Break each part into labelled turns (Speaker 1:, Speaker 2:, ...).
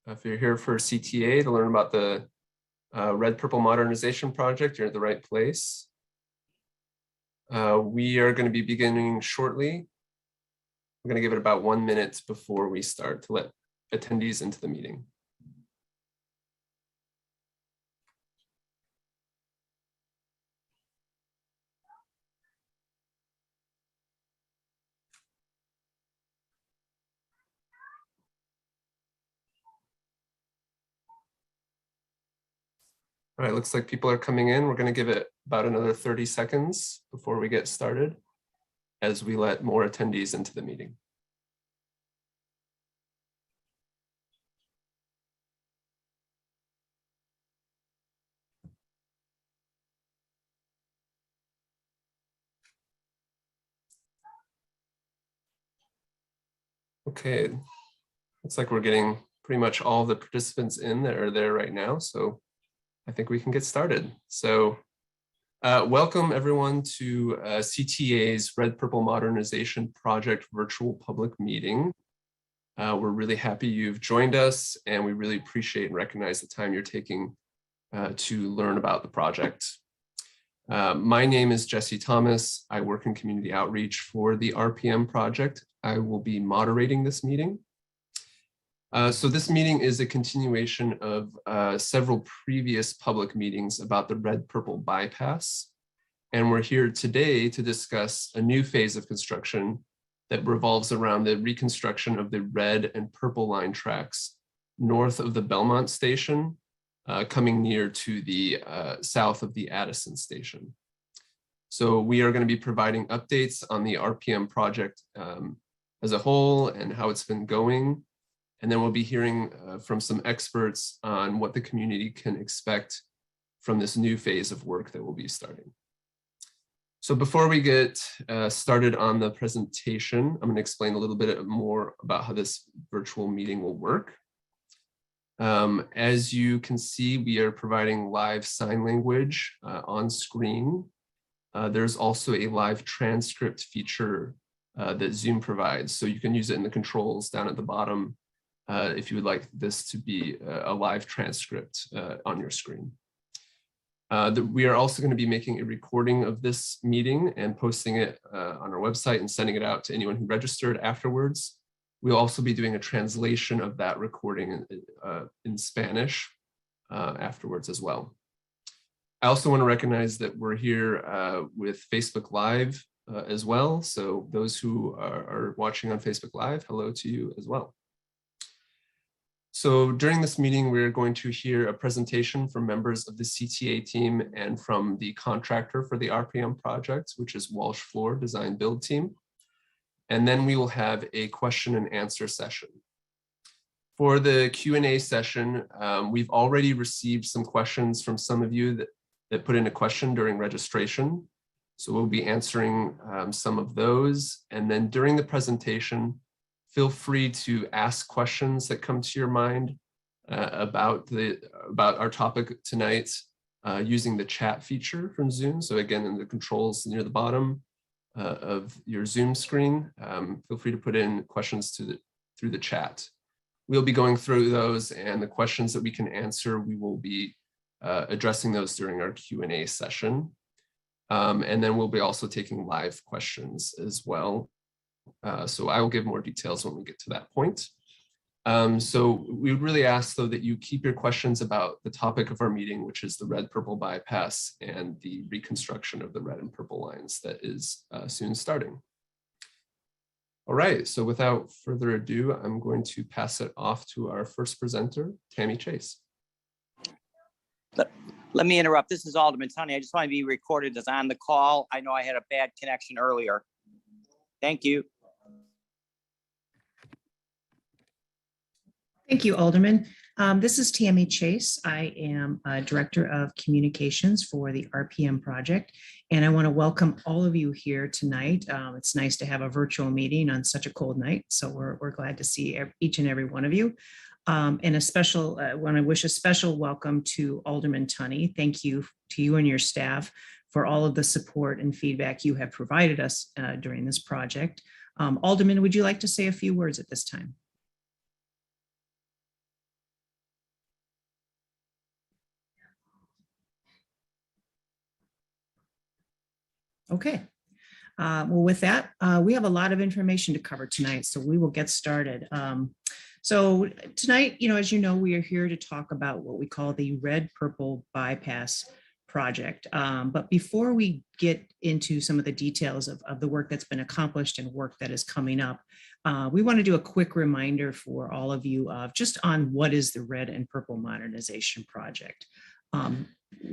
Speaker 1: If you're here for CTA to learn about the Red Purple Modernization Project, you're at the right place. We are going to be beginning shortly. We're going to give it about 1 minute before we start to let attendees into the meeting. All right, looks like people are coming in. We're going to give it about another 30 seconds before we get started as we let more attendees into the meeting. Okay, looks like we're getting pretty much all the participants in that are there right now, so I think we can get started. So welcome everyone to CTA's Red Purple Modernization Project virtual public meeting. We're really happy you've joined us, and we really appreciate and recognize the time you're taking to learn about the project. My name is Jesse Thomas. I work in community outreach for the RPM project. I will be moderating this meeting. So this meeting is a continuation of several previous public meetings about the red-purple bypass. And we're here today to discuss a new phase of construction that revolves around the reconstruction of the red and purple line tracks north of the Belmont station, coming near to the south of the Addison station. So we are going to be providing updates on the RPM project as a whole and how it's been going. And then we'll be hearing from some experts on what the community can expect from this new phase of work that we'll be starting. So before we get started on the presentation, I'm going to explain a little bit more about how this virtual meeting will work. As you can see, we are providing live sign language on screen. There's also a live transcript feature that Zoom provides, so you can use it in the controls down at the bottom if you would like this to be a live transcript on your screen. We are also going to be making a recording of this meeting and posting it on our website and sending it out to anyone who registered afterwards. We'll also be doing a translation of that recording in Spanish afterwards as well. I also want to recognize that we're here with Facebook Live as well. So those who are watching on Facebook Live, hello to you as well. So during this meeting, we're going to hear a presentation from members of the CTA team and from the contractor for the RPM project, which is Walsh Floor Design Build Team. And then we will have a question and answer session. For the Q&A session, we've already received some questions from some of you that put in a question during registration. So we'll be answering some of those. And then during the presentation, feel free to ask questions that come to your mind about our topic tonight using the chat feature from Zoom. So again, in the controls near the bottom of your Zoom screen, feel free to put in questions through the chat. We'll be going through those, and the questions that we can answer, we will be addressing those during our Q&A session. And then we'll be also taking live questions as well. So I will give more details when we get to that point. So we would really ask, though, that you keep your questions about the topic of our meeting, which is the red-purple bypass and the reconstruction of the red and purple lines that is soon starting. All right, so without further ado, I'm going to pass it off to our first presenter, Tammy Chase.
Speaker 2: Let me interrupt. This is Alderman Tunney. I just want to be recorded as on the call. I know I had a bad connection earlier. Thank you.
Speaker 3: Thank you, Alderman. This is Tammy Chase. I am Director of Communications for the RPM project, and I want to welcome all of you here tonight. It's nice to have a virtual meeting on such a cold night, so we're glad to see each and every one of you. And a special, want to wish a special welcome to Alderman Tunney. Thank you to you and your staff for all of the support and feedback you have provided us during this project. Alderman, would you like to say a few words at this time? Okay. Well, with that, we have a lot of information to cover tonight, so we will get started. So tonight, as you know, we are here to talk about what we call the red-purple bypass project. But before we get into some of the details of the work that's been accomplished and work that is coming up, we want to do a quick reminder for all of you of just on what is the Red and Purple Modernization Project.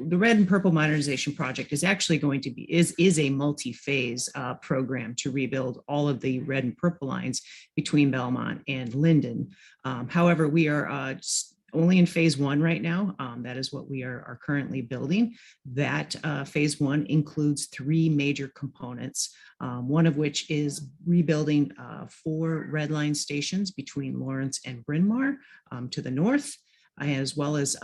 Speaker 3: The Red and Purple Modernization Project is actually going to be, is a multi-phase program to rebuild all of the red and purple lines between Belmont and Linden. However, we are only in phase one right now. That is what we are currently building. That phase one includes three major components, one of which is rebuilding 4 red line stations between Lawrence and Bryn Mawr to the north, as well as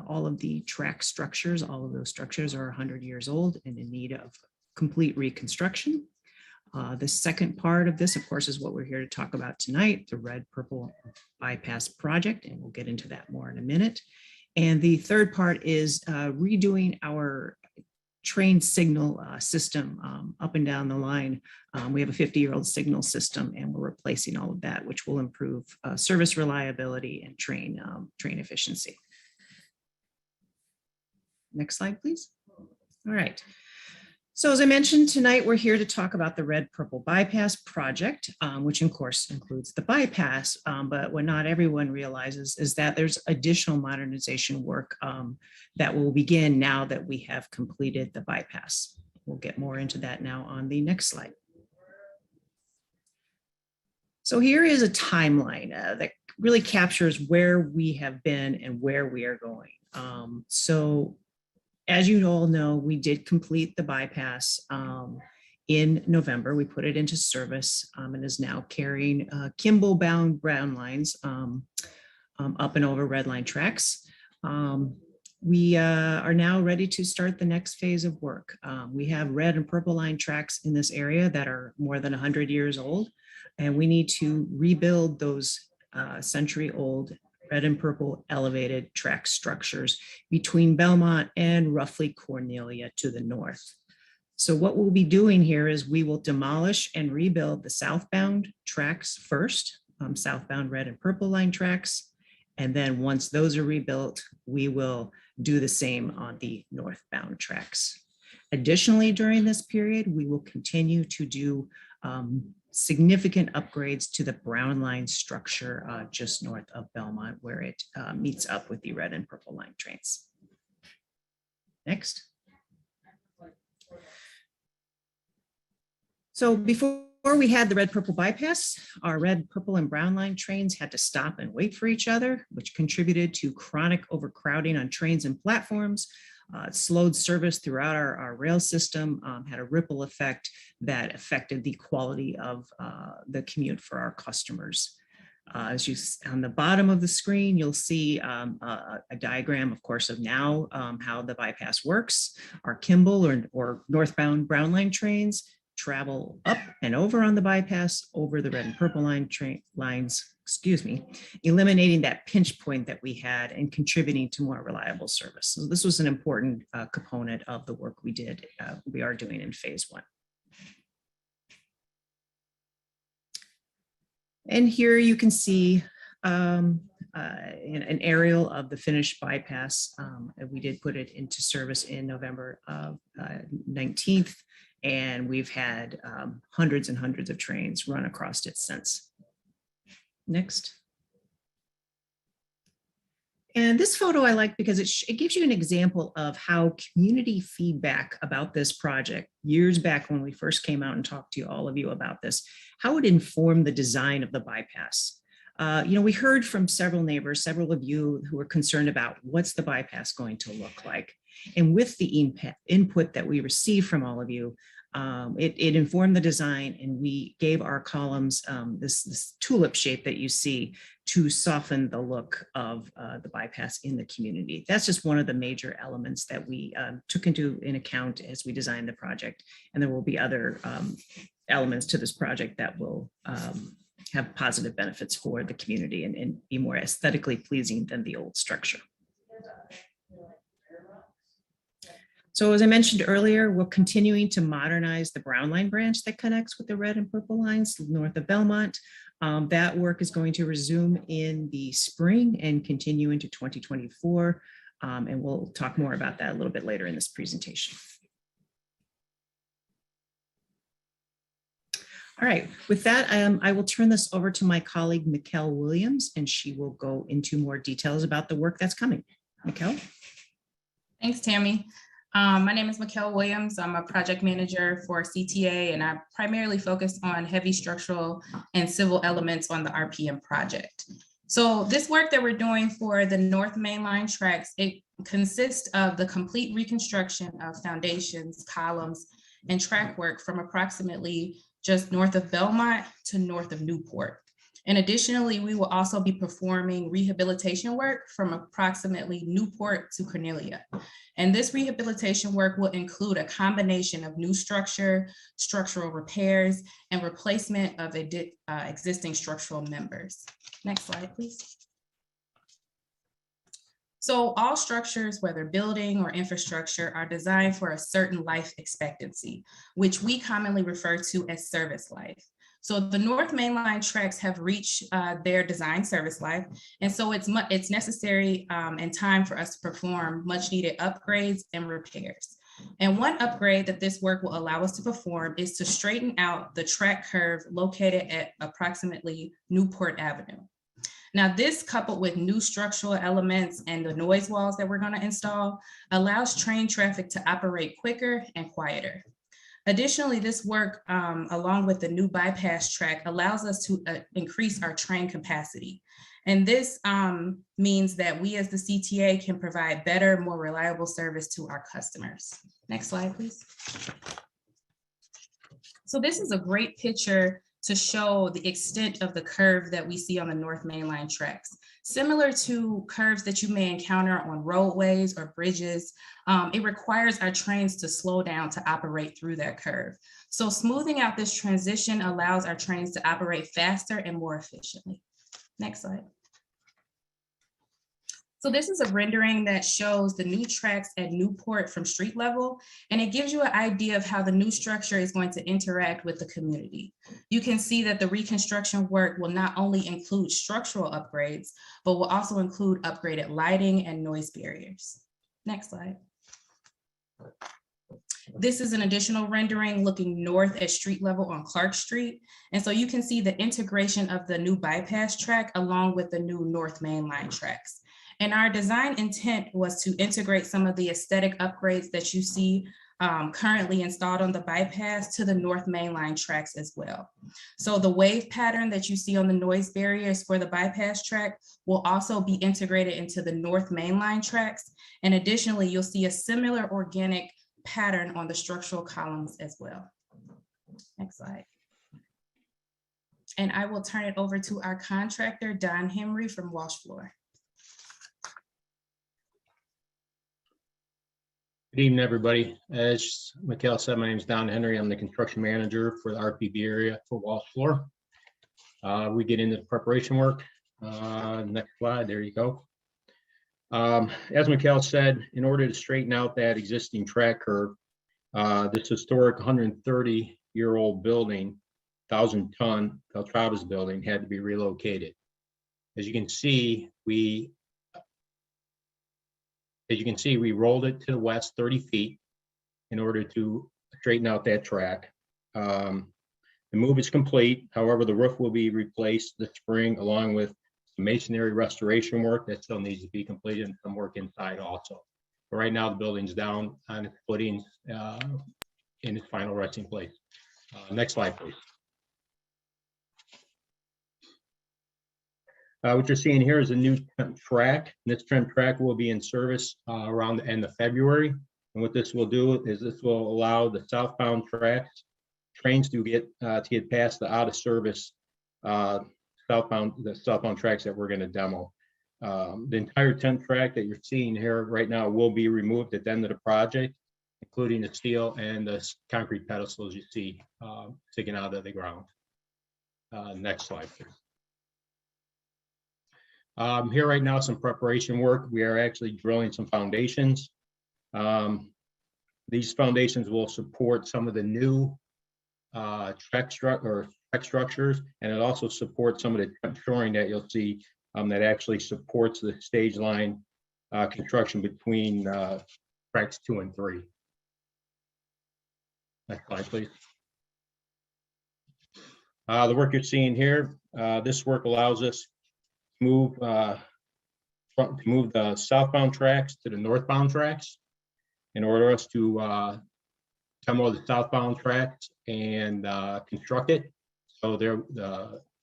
Speaker 3: all of the track structures. All of those structures are 100 years old and in need of complete reconstruction. The second part of this, of course, is what we're here to talk about tonight, the red-purple bypass project, and we'll get into that more in a minute. And the third part is redoing our train signal system up and down the line. We have a 50-year-old signal system, and we're replacing all of that, which will improve service reliability and train efficiency. Next slide, please. All right. So as I mentioned, tonight we're here to talk about the red-purple bypass project, which of course includes the bypass, but what not everyone realizes is that there's additional modernization work that will begin now that we have completed the bypass. We'll get more into that now on the next slide. So here is a timeline that really captures where we have been and where we are going. So as you all know, we did complete the bypass in November. We put it into service and is now carrying Kimball-bound brown lines up and over red line tracks. We are now ready to start the next phase of work. We have red and purple line tracks in this area that are more than 100 years old, and we need to rebuild those century-old red and purple elevated track structures between Belmont and roughly Cornelia to the north. So what we'll be doing here is we will demolish and rebuild the southbound tracks first, southbound red and purple line tracks. And then once those are rebuilt, we will do the same on the northbound tracks. Additionally, during this period, we will continue to do significant upgrades to the brown line structure just north of Belmont, where it meets up with the red and purple line trains. Next. So before we had the red-purple bypass, our red, purple, and brown line trains had to stop and wait for each other, which contributed to chronic overcrowding on trains and platforms. Slowed service throughout our rail system, had a ripple effect that affected the quality of the commute for our customers. As you on the bottom of the screen, you'll see a diagram, of course, of now how the bypass works. Our Kimball or northbound brown line trains travel up and over on the bypass over the red and purple lines, eliminating that pinch point that we had and contributing to more reliable service. So this was an important component of the work we are doing in phase one. And here you can see an aerial of the finished bypass. We did put it into service in November of 19th, and we've had hundreds and hundreds of trains run across it since. Next. And this photo I like because it gives you an example of how community feedback about this project years back when we first came out and talked to all of you about this, how it informed the design of the bypass. We heard from several neighbors, several of you who were concerned about what's the bypass going to look like. And with the input that we received from all of you, it informed the design, and we gave our columns this tulip shape that you see to soften the look of the bypass in the community. That's just one of the major elements that we took into account as we designed the project. And there will be other elements to this project that will have positive benefits for the community and be more aesthetically pleasing than the old structure. So as I mentioned earlier, we're continuing to modernize the Brown Line branch that connects with the red and purple lines north of Belmont. That work is going to resume in the spring and continue into 2024. And we'll talk more about that a little bit later in this presentation. All right, with that, I will turn this over to my colleague, Mikkel Williams, and she will go into more details about the work that's coming. Mikkel?
Speaker 4: Thanks, Tammy. My name is Mikkel Williams. I'm a project manager for CTA, and I primarily focus on heavy structural and civil elements on the RPM project. So this work that we're doing for the North Main Line tracks, it consists of the complete reconstruction of foundations, columns, and track work from approximately just north of Belmont to north of Newport. And additionally, we will also be performing rehabilitation work from approximately Newport to Cornelia. And this rehabilitation work will include a combination of new structure, structural repairs, and replacement of existing structural members. Next slide, please. So all structures, whether building or infrastructure, are designed for a certain life expectancy, which we commonly refer to as service life. So the North Main Line tracks have reached their design service life. And so it's necessary and time for us to perform much needed upgrades and repairs. And one upgrade that this work will allow us to perform is to straighten out the track curve located at approximately Newport Avenue. Now, this coupled with new structural elements and the noise walls that we're going to install allows train traffic to operate quicker and quieter. Additionally, this work, along with the new bypass track, allows us to increase our train capacity. And this means that we as the CTA can provide better, more reliable service to our customers. Next slide, please. So this is a great picture to show the extent of the curve that we see on the North Main Line tracks. Similar to curves that you may encounter on roadways or bridges, it requires our trains to slow down to operate through that curve. So smoothing out this transition allows our trains to operate faster and more efficiently. Next slide. So this is a rendering that shows the new tracks at Newport from street level, and it gives you an idea of how the new structure is going to interact with the community. You can see that the reconstruction work will not only include structural upgrades, but will also include upgraded lighting and noise barriers. Next slide. This is an additional rendering looking north at street level on Clark Street. And so you can see the integration of the new bypass track along with the new North Main Line tracks. And our design intent was to integrate some of the aesthetic upgrades that you see currently installed on the bypass to the North Main Line tracks as well. So the wave pattern that you see on the noise barriers for the bypass track will also be integrated into the North Main Line tracks. And additionally, you'll see a similar organic pattern on the structural columns as well. Next slide. And I will turn it over to our contractor, Don Henry from Walsh Floor.
Speaker 5: Good evening, everybody. As Mikkel said, my name is Don Henry. I'm the construction manager for the RPB area for Walsh Floor. We get into the preparation work. Next slide, there you go. As Mikkel said, in order to straighten out that existing track curve, this historic 130-year-old building, 1,000-ton Caltravas building had to be relocated. As you can see, we rolled it to the west 30 feet in order to straighten out that track. The move is complete. However, the roof will be replaced this spring along with some masonry restoration work that still needs to be completed and some work inside also. But right now the building's down on its footings in its final resting place. Next slide, please. What you're seeing here is a new track. This trim track will be in service around the end of February. And what this will do is this will allow the southbound trains to get past the out of service southbound tracks that we're going to demo. The entire 10 track that you're seeing here right now will be removed at the end of the project, including the steel and the concrete pedestals you see sticking out of the ground. Next slide, please. Here right now, some preparation work. We are actually drilling some foundations. These foundations will support some of the new track structures, and it also supports some of the shoring that you'll see that actually supports the stage line construction between tracks 2 and 3. Next slide, please. The work you're seeing here, this work allows us to move the southbound tracks to the northbound tracks in order us to demo the southbound tracks and construct it. So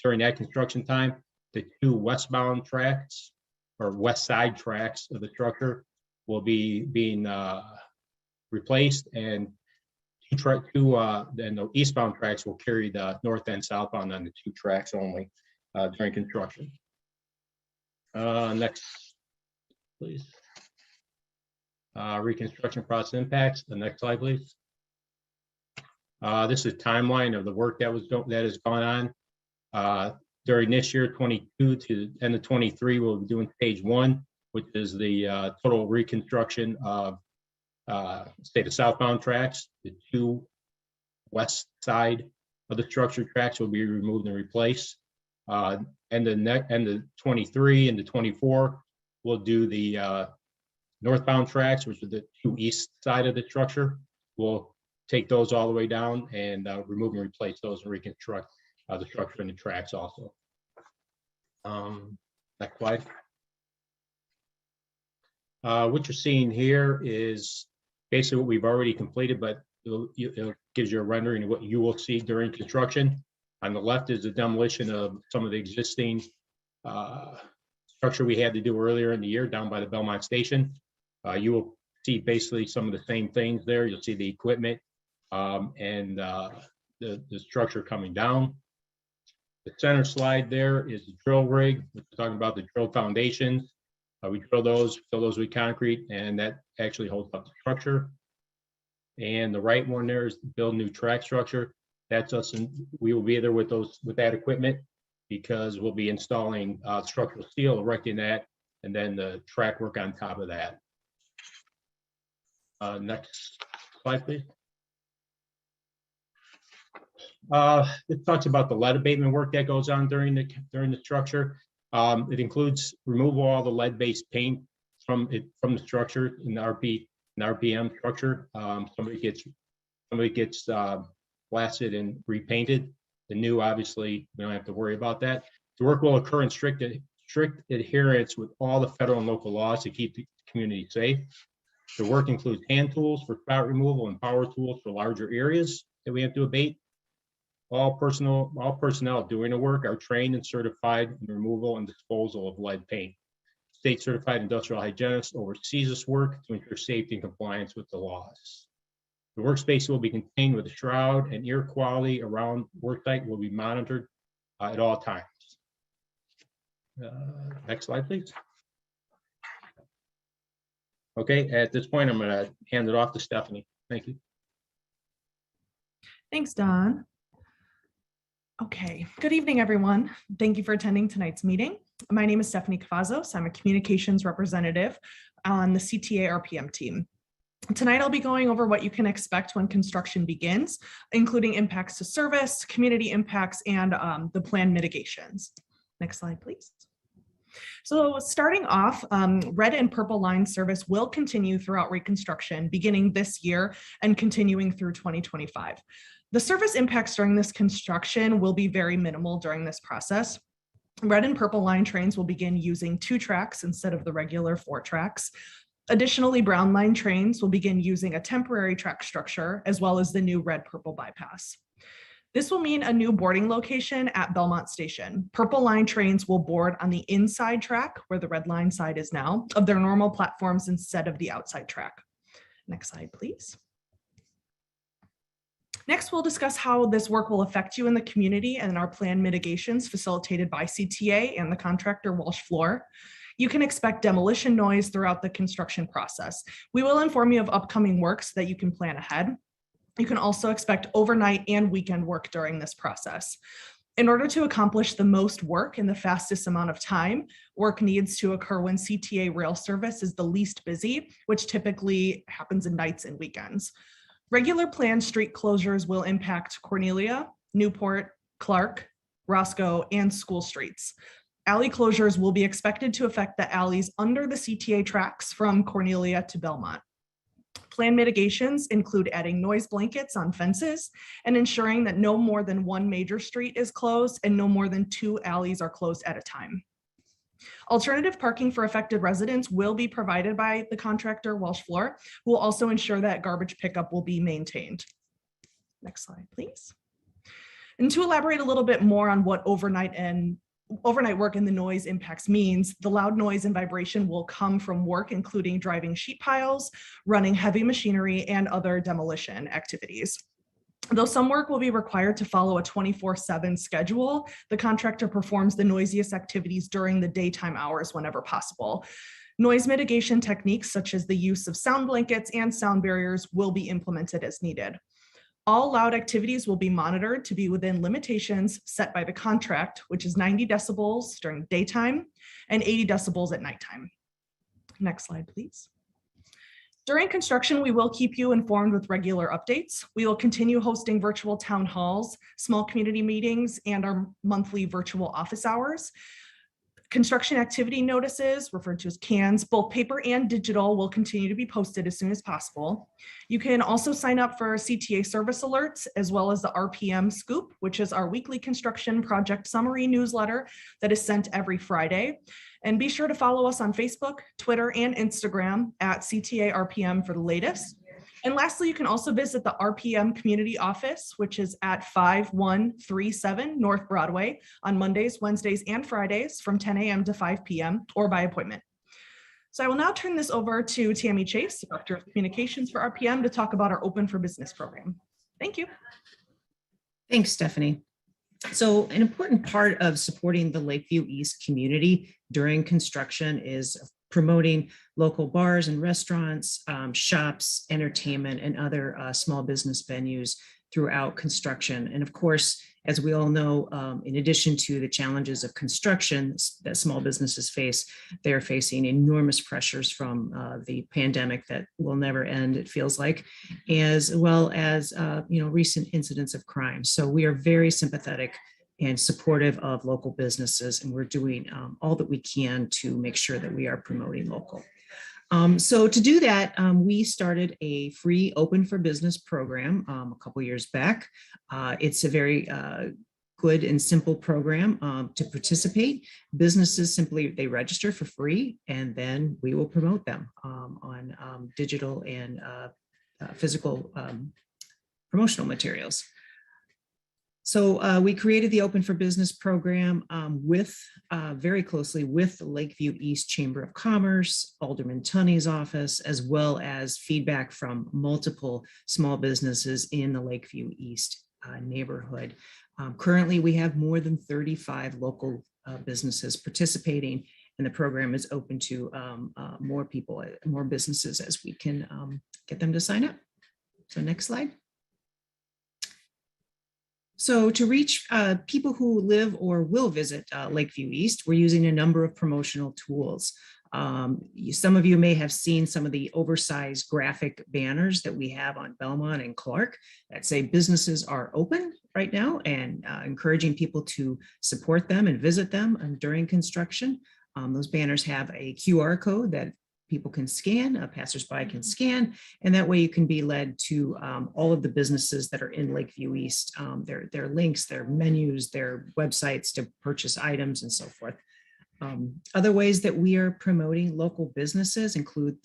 Speaker 5: during that construction time, the 2 westbound tracks or west side tracks of the structure will be being replaced, and then the eastbound tracks will carry the north and southbound on the 2 tracks only during construction. Next, please. Reconstruction process impacts. The next slide, please. This is a timeline of the work that has gone on during this year, 22 to end of 23. We'll be doing stage 1, which is the total reconstruction of say the southbound tracks. The 2 west side of the structure tracks will be removed and replaced. And the 23 and the 24 we'll do the northbound tracks, which are the 2 east side of the structure. We'll take those all the way down and remove and replace those and reconstruct the structure and the tracks also. Next slide. What you're seeing here is basically what we've already completed, but it gives you a rendering of what you will see during construction. On the left is the demolition of some of the existing structure we had to do earlier in the year down by the Belmont station. You will see basically some of the same things there. You'll see the equipment and the structure coming down. The center slide there is the drill rig. We're talking about the drill foundations. We drill those, fill those with concrete, and that actually holds up the structure. And the right one there is build new track structure. That's us, and we will be there with that equipment, because we'll be installing structural steel, erecting that, and then the track work on top of that. Next slide, please. It talks about the lead abatement work that goes on during the structure. It includes removal of all the lead-based paint from the structure in the RPM structure. Somebody gets blasted and repainted. The new, obviously, we don't have to worry about that. The work will occur in strict adherence with all the federal and local laws to keep the community safe. The work includes hand tools for spot removal and power tools for larger areas that we have to abate. All personnel doing the work are trained and certified in removal and disposal of lead paint. State certified industrial hygienist oversees this work to ensure safety and compliance with the laws. The workspace will be contained with a shroud, and air quality around work site will be monitored at all times. Next slide, please. Okay, at this point, I'm going to hand it off to Stephanie. Thank you.
Speaker 6: Thanks, Don. Okay, good evening, everyone. Thank you for attending tonight's meeting. My name is Stephanie Cavazos. I'm a communications representative on the CTA RPM team. Tonight, I'll be going over what you can expect when construction begins, including impacts to service, community impacts, and the planned mitigations. Next slide, please. So starting off, red and purple line service will continue throughout reconstruction, beginning this year and continuing through 2025. The service impacts during this construction will be very minimal during this process. Red and purple line trains will begin using 2 tracks instead of the regular 4 tracks. Additionally, brown line trains will begin using a temporary track structure, as well as the new red-purple bypass. This will mean a new boarding location at Belmont Station. Purple line trains will board on the inside track, where the red line side is now, of their normal platforms instead of the outside track. Next slide, please. Next, we'll discuss how this work will affect you in the community and our planned mitigations facilitated by CTA and the contractor Walsh Floor. You can expect demolition noise throughout the construction process. We will inform you of upcoming work so that you can plan ahead. You can also expect overnight and weekend work during this process. In order to accomplish the most work in the fastest amount of time, work needs to occur when CTA rail service is the least busy, which typically happens in nights and weekends. Regular planned street closures will impact Cornelia, Newport, Clark, Roscoe, and school streets. Alley closures will be expected to affect the alleys under the CTA tracks from Cornelia to Belmont. Planned mitigations include adding noise blankets on fences and ensuring that no more than one major street is closed and no more than 2 alleys are closed at a time. Alternative parking for affected residents will be provided by the contractor Welsh Floor, who will also ensure that garbage pickup will be maintained. Next slide, please. And to elaborate a little bit more on what overnight work and the noise impacts means, the loud noise and vibration will come from work, including driving sheet piles, running heavy machinery, and other demolition activities. Though some work will be required to follow a 24/7 schedule, the contractor performs the noisiest activities during the daytime hours whenever possible. Noise mitigation techniques such as the use of sound blankets and sound barriers will be implemented as needed. All loud activities will be monitored to be within limitations set by the contract, which is 90 decibels during daytime and 80 decibels at nighttime. Next slide, please. During construction, we will keep you informed with regular updates. We will continue hosting virtual town halls, small community meetings, and our monthly virtual office hours. Construction activity notices, referred to as CANs, both paper and digital, will continue to be posted as soon as possible. You can also sign up for CTA service alerts, as well as the RPM Scoop, which is our weekly construction project summary newsletter that is sent every Friday. And be sure to follow us on Facebook, Twitter, and Instagram at CTA RPM for the latest. And lastly, you can also visit the RPM Community Office, which is at 5137 North Broadway on Mondays, Wednesdays, and Fridays from 10 a.m. to 5 p.m. or by appointment. So I will now turn this over to Tammy Chase, Director of Communications for RPM, to talk about our Open for Business program. Thank you.
Speaker 3: Thanks, Stephanie. So an important part of supporting the Lakeview East community during construction is promoting local bars and restaurants, shops, entertainment, and other small business venues throughout construction. And of course, as we all know, in addition to the challenges of construction that small businesses face, they're facing enormous pressures from the pandemic that will never end, it feels like, as well as recent incidents of crime. So we are very sympathetic and supportive of local businesses, and we're doing all that we can to make sure that we are promoting local. So to do that, we started a free Open for Business program a couple years back. It's a very good and simple program to participate. Businesses simply, they register for free, and then we will promote them on digital and physical promotional materials. So we created the Open for Business program very closely with the Lakeview East Chamber of Commerce, Alderman Tunney's office, as well as feedback from multiple small businesses in the Lakeview East neighborhood. Currently, we have more than 35 local businesses participating, and the program is open to more people, more businesses, as we can get them to sign up. So next slide. So to reach people who live or will visit Lakeview East, we're using a number of promotional tools. Some of you may have seen some of the oversized graphic banners that we have on Belmont and Clark that say businesses are open right now, and encouraging people to support them and visit them during construction. Those banners have a QR code that people can scan, a passersby can scan, and that way you can be led to all of the businesses that are in Lakeview East, their links, their menus, their websites to purchase items and so forth. Other ways that we are promoting local businesses include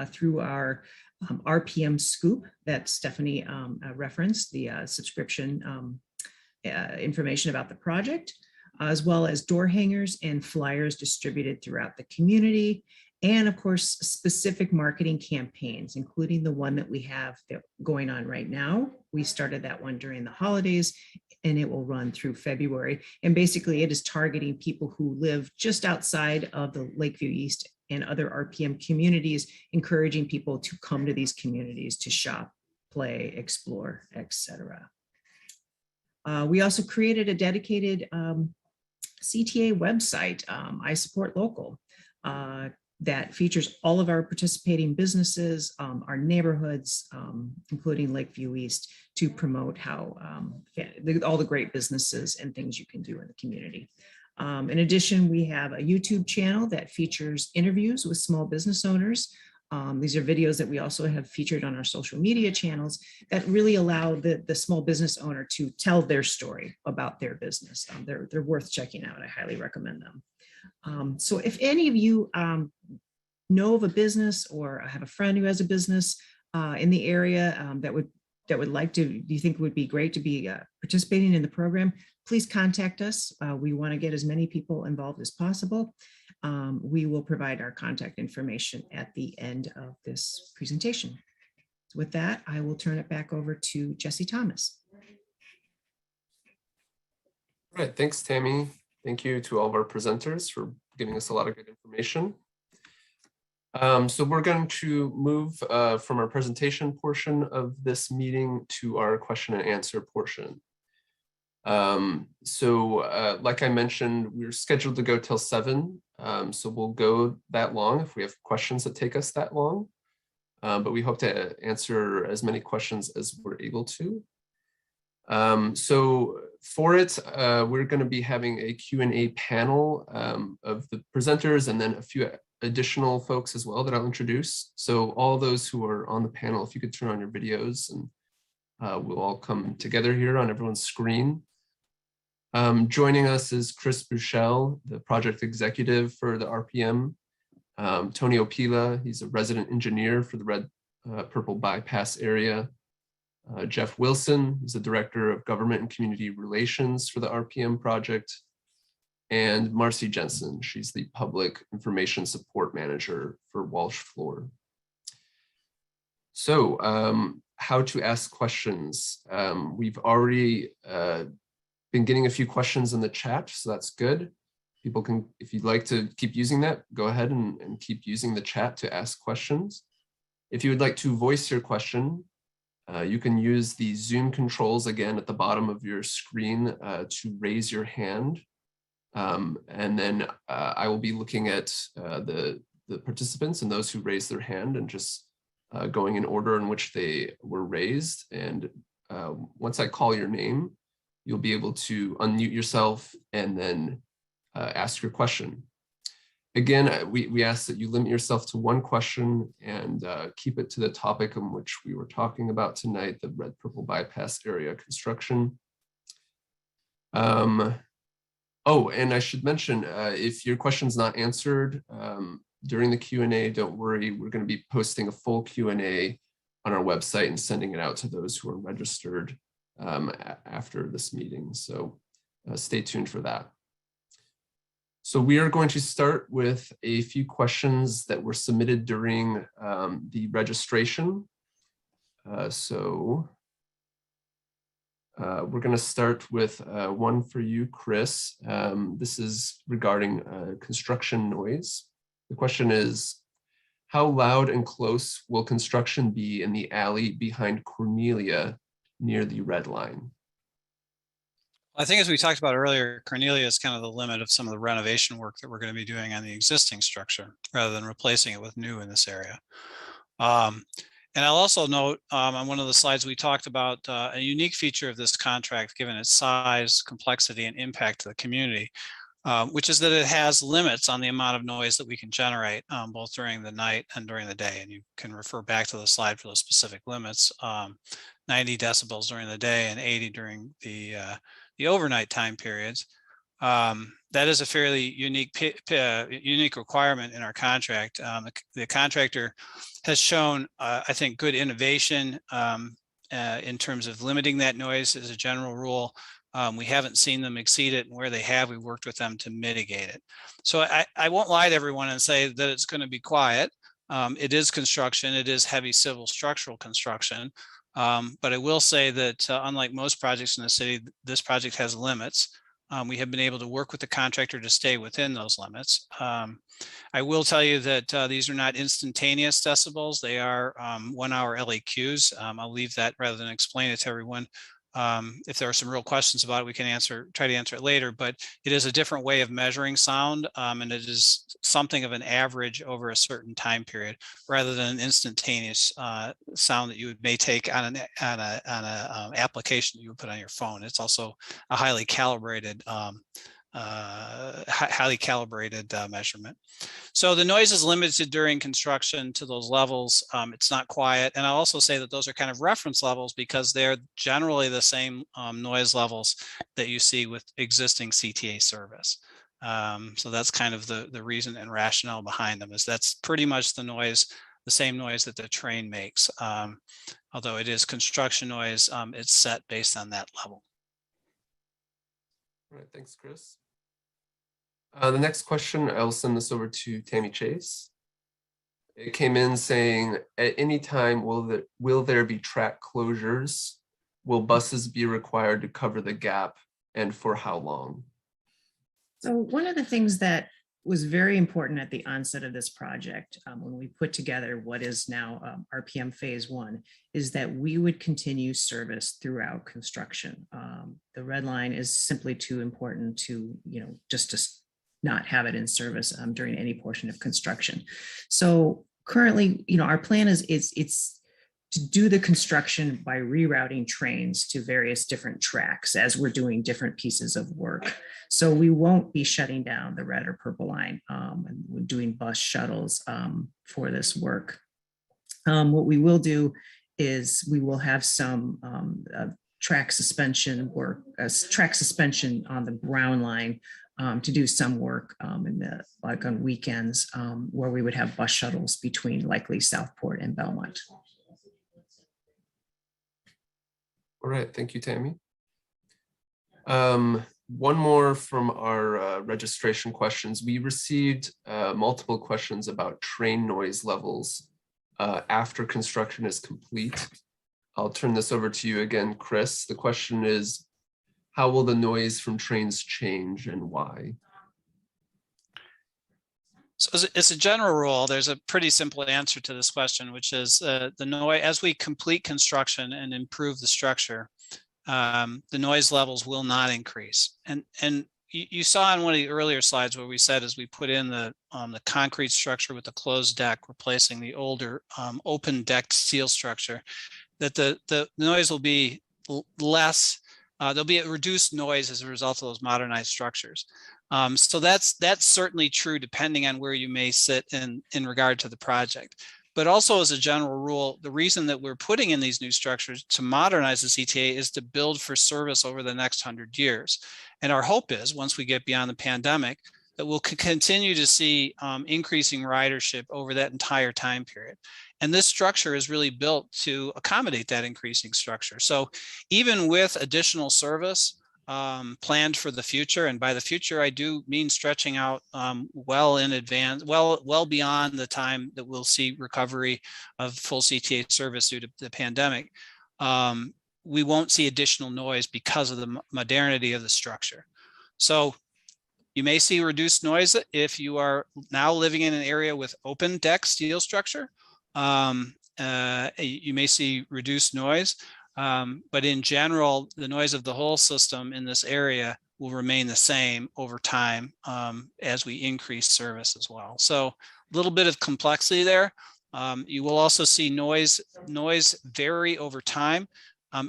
Speaker 3: through our RPM Scoop that Stephanie referenced, the subscription information about the project, as well as door hangers and flyers distributed throughout the community. And of course, specific marketing campaigns, including the one that we have going on right now. We started that one during the holidays, and it will run through February. And basically it is targeting people who live just outside of the Lakeview East and other RPM communities, encouraging people to come to these communities to shop, play, explore, etc. We also created a dedicated CTA website, I Support Local, that features all of our participating businesses, our neighborhoods, including Lakeview East, to promote how all the great businesses and things you can do in the community. In addition, we have a YouTube channel that features interviews with small business owners. These are videos that we also have featured on our social media channels that really allow the small business owner to tell their story about their business. They're worth checking out. I highly recommend them. So if any of you know of a business or have a friend who has a business in the area that would like to, you think would be great to be participating in the program, please contact us. We want to get as many people involved as possible. We will provide our contact information at the end of this presentation. So with that, I will turn it back over to Jesse Thomas.
Speaker 1: All right, thanks, Tammy. Thank you to all of our presenters for giving us a lot of good information. So we're going to move from our presentation portion of this meeting to our question and answer portion. Like I mentioned, we're scheduled to go till 7. So we'll go that long if we have questions that take us that long. But we hope to answer as many questions as we're able to. So for it, we're going to be having a Q&A panel of the presenters and then a few additional folks as well that I'll introduce. So all those who are on the panel, if you could turn on your videos and we'll all come together here on everyone's screen. Joining us is Chris Buchel, the project executive for the RPM. Tony Opila, he's a resident engineer for the Red Purple Bypass area. Jeff Wilson, who's the Director of Government and Community Relations for the RPM project. And Marcy Jensen, she's the Public Information Support Manager for Walsh Floor. So how to ask questions. We've already been getting a few questions in the chat, so that's good. People can, if you'd like to keep using that, go ahead and keep using the chat to ask questions. If you would like to voice your question, you can use the Zoom controls again at the bottom of your screen to raise your hand. And then I will be looking at the participants and those who raised their hand and just going in order in which they were raised. And once I call your name, you'll be able to unmute yourself and then ask your question. Again, we ask that you limit yourself to one question and keep it to the topic on which we were talking about tonight, the Red Purple Bypass area construction. Oh, and I should mention, if your question's not answered during the Q&A, don't worry, we're going to be posting a full Q&A on our website and sending it out to those who are registered after this meeting. So stay tuned for that. So we are going to start with a few questions that were submitted during the registration. We're going to start with one for you, Chris. This is regarding construction noise. The question is, how loud and close will construction be in the alley behind Cornelia near the red line?
Speaker 7: I think as we talked about earlier, Cornelia is kind of the limit of some of the renovation work that we're going to be doing on the existing structure rather than replacing it with new in this area. And I'll also note on one of the slides we talked about a unique feature of this contract, given its size, complexity, and impact to the community, which is that it has limits on the amount of noise that we can generate both during the night and during the day. And you can refer back to the slide for those specific limits, 90 decibels during the day and 80 during the overnight time periods. That is a fairly unique requirement in our contract. The contractor has shown, I think, good innovation in terms of limiting that noise as a general rule. We haven't seen them exceed it, and where they have, we worked with them to mitigate it. So I won't lie to everyone and say that it's going to be quiet. It is construction. It is heavy civil structural construction. But I will say that unlike most projects in the city, this project has limits. We have been able to work with the contractor to stay within those limits. I will tell you that these are not instantaneous decibels. They are 1 hour LEQs. I'll leave that rather than explain it to everyone If there are some real questions about it, we can try to answer it later, but it is a different way of measuring sound, and it is something of an average over a certain time period rather than an instantaneous sound that you may take on an application that you would put on your phone. It's also a highly calibrated measurement. So the noise is limited during construction to those levels. It's not quiet. And I'll also say that those are kind of reference levels because they're generally the same noise levels that you see with existing CTA service. So that's kind of the reason and rationale behind them, is that's pretty much the noise, the same noise that the train makes. Although it is construction noise, it's set based on that level.
Speaker 1: All right, thanks, Chris. The next question, I'll send this over to Tammy Chase. It came in saying, at any time, will there be track closures? Will buses be required to cover the gap, and for how long?
Speaker 3: So one of the things that was very important at the onset of this project, when we put together what is now RPM Phase 1, is that we would continue service throughout construction. The red line is simply too important to, just to not have it in service during any portion of construction. So currently, our plan is it's to do the construction by rerouting trains to various different tracks as we're doing different pieces of work. So we won't be shutting down the red or purple line, and we're doing bus shuttles for this work. What we will do is we will have some track suspension work, track suspension on the brown line to do some work like on weekends where we would have bus shuttles between likely Southport and Belmont.
Speaker 1: All right, thank you, Tammy. One more from our registration questions. We received multiple questions about train noise levels after construction is complete. I'll turn this over to you again, Chris. The question is, how will the noise from trains change and why?
Speaker 7: So as a general rule, there's a pretty simple answer to this question, which is the noise, as we complete construction and improve the structure, the noise levels will not increase. And you saw in one of the earlier slides where we said, as we put in the concrete structure with the closed deck, replacing the older open decked steel structure, that the noise will be less. There'll be a reduced noise as a result of those modernized structures. So that's certainly true depending on where you may sit in regard to the project. But also as a general rule, the reason that we're putting in these new structures to modernize the CTA is to build for service over the next 100 years. And our hope is, once we get beyond the pandemic, that we'll continue to see increasing ridership over that entire time period. And this structure is really built to accommodate that increasing structure. So even with additional service planned for the future, and by the future, I do mean stretching out well in advance, well beyond the time that we'll see recovery of full CTA service due to the pandemic, we won't see additional noise because of the modernity of the structure. So you may see reduced noise if you are now living in an area with open deck steel structure. You may see reduced noise, but in general, the noise of the whole system in this area will remain the same over time as we increase service as well. So a little bit of complexity there. You will also see noise vary over time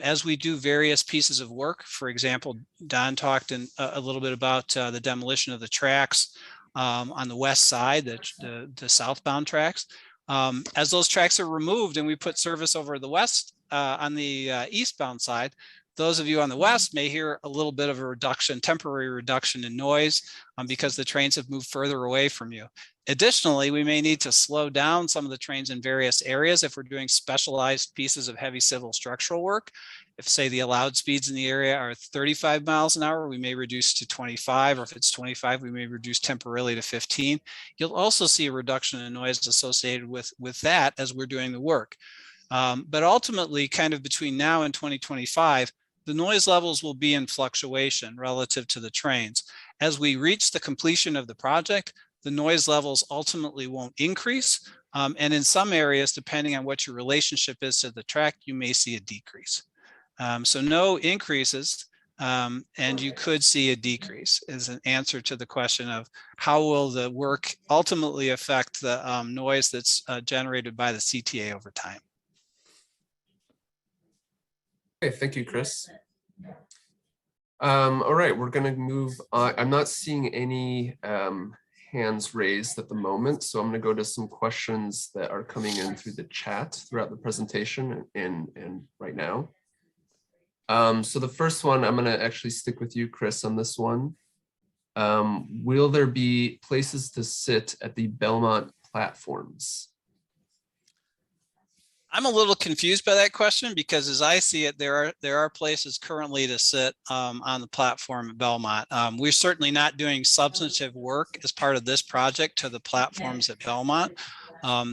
Speaker 7: as we do various pieces of work. For example, Don talked a little bit about the demolition of the tracks on the west side, the southbound tracks. As those tracks are removed and we put service over the west on the eastbound side, those of you on the west may hear a little bit of a reduction, temporary reduction in noise because the trains have moved further away from you. Additionally, we may need to slow down some of the trains in various areas if we're doing specialized pieces of heavy civil structural work. If, say, the allowed speeds in the area are 35 miles an hour, we may reduce to 25, or if it's 25, we may reduce temporarily to 15. You'll also see a reduction in noise associated with that as we're doing the work. But ultimately, kind of between now and 2025, the noise levels will be in fluctuation relative to the trains. As we reach the completion of the project, the noise levels ultimately won't increase. And in some areas, depending on what your relationship is to the track, you may see a decrease. So no increases, and you could see a decrease is an answer to the question of how will the work ultimately affect the noise that's generated by the CTA over time.
Speaker 1: Okay, thank you, Chris. All right, we're going to move on. I'm not seeing any hands raised at the moment, so I'm going to go to some questions that are coming in through the chat throughout the presentation and right now. So the first one, I'm going to actually stick with you, Chris, on this one. Will there be places to sit at the Belmont platforms?
Speaker 7: I'm a little confused by that question because as I see it, there are places currently to sit on the platform at Belmont. We're certainly not doing substantive work as part of this project to the platforms at Belmont.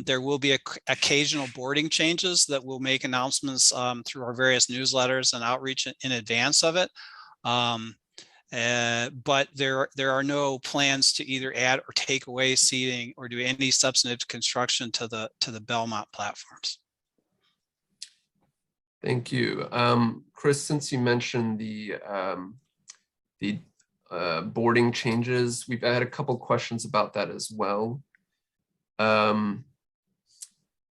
Speaker 7: There will be occasional boarding changes that we'll make announcements through our various newsletters and outreach in advance of it. But there are no plans to either add or take away seating or do any substantive construction to the Belmont platforms.
Speaker 1: Thank you. Chris, since you mentioned the boarding changes, we've had a couple questions about that as well. Can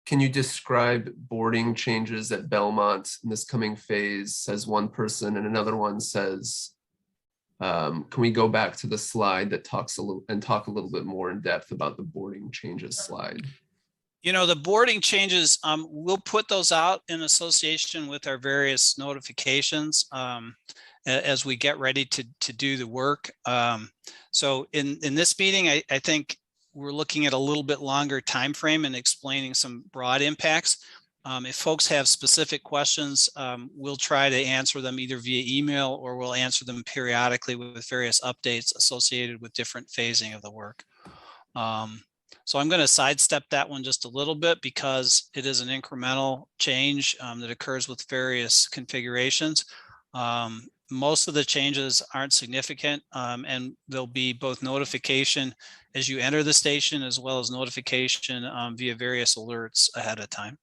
Speaker 1: you describe boarding changes at Belmont in this coming phase, says one person, and another one says, can we go back to the slide that talk a little bit more in depth about the boarding changes slide?
Speaker 7: You know, the boarding changes, we'll put those out in association with our various notifications as we get ready to do the work. So in this meeting, I think we're looking at a little bit longer time frame and explaining some broad impacts. If folks have specific questions, we'll try to answer them either via email or we'll answer them periodically with various updates associated with different phasing of the work. So I'm going to sidestep that one just a little bit because it is an incremental change that occurs with various configurations. Most of the changes aren't significant and there'll be both notification as you enter the station as well as notification via various alerts ahead of time.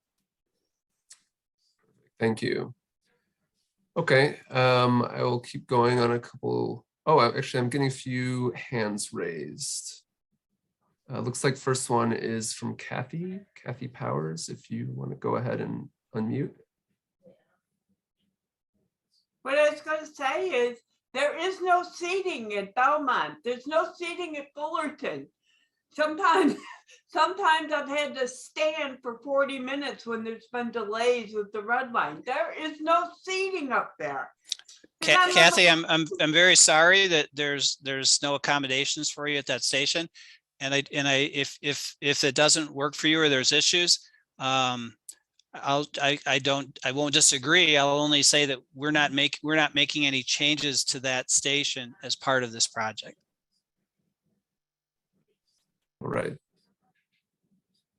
Speaker 1: Thank you. Okay, I will keep going on a couple. Oh, actually, I'm getting a few hands raised. Looks like first one is from Kathy Powers, if you want to go ahead and unmute.
Speaker 8: What I was going to say is there is no seating at Belmont. There's no seating at Fullerton. Sometimes I've had to stand for 40 minutes when there's been delays with the red line. There is no seating up there.
Speaker 7: Kathy, I'm very sorry that there's no accommodations for you at that station. And if it doesn't work for you or there's issues, I won't disagree. I'll only say that we're not making any changes to that station as part of this project.
Speaker 1: All right.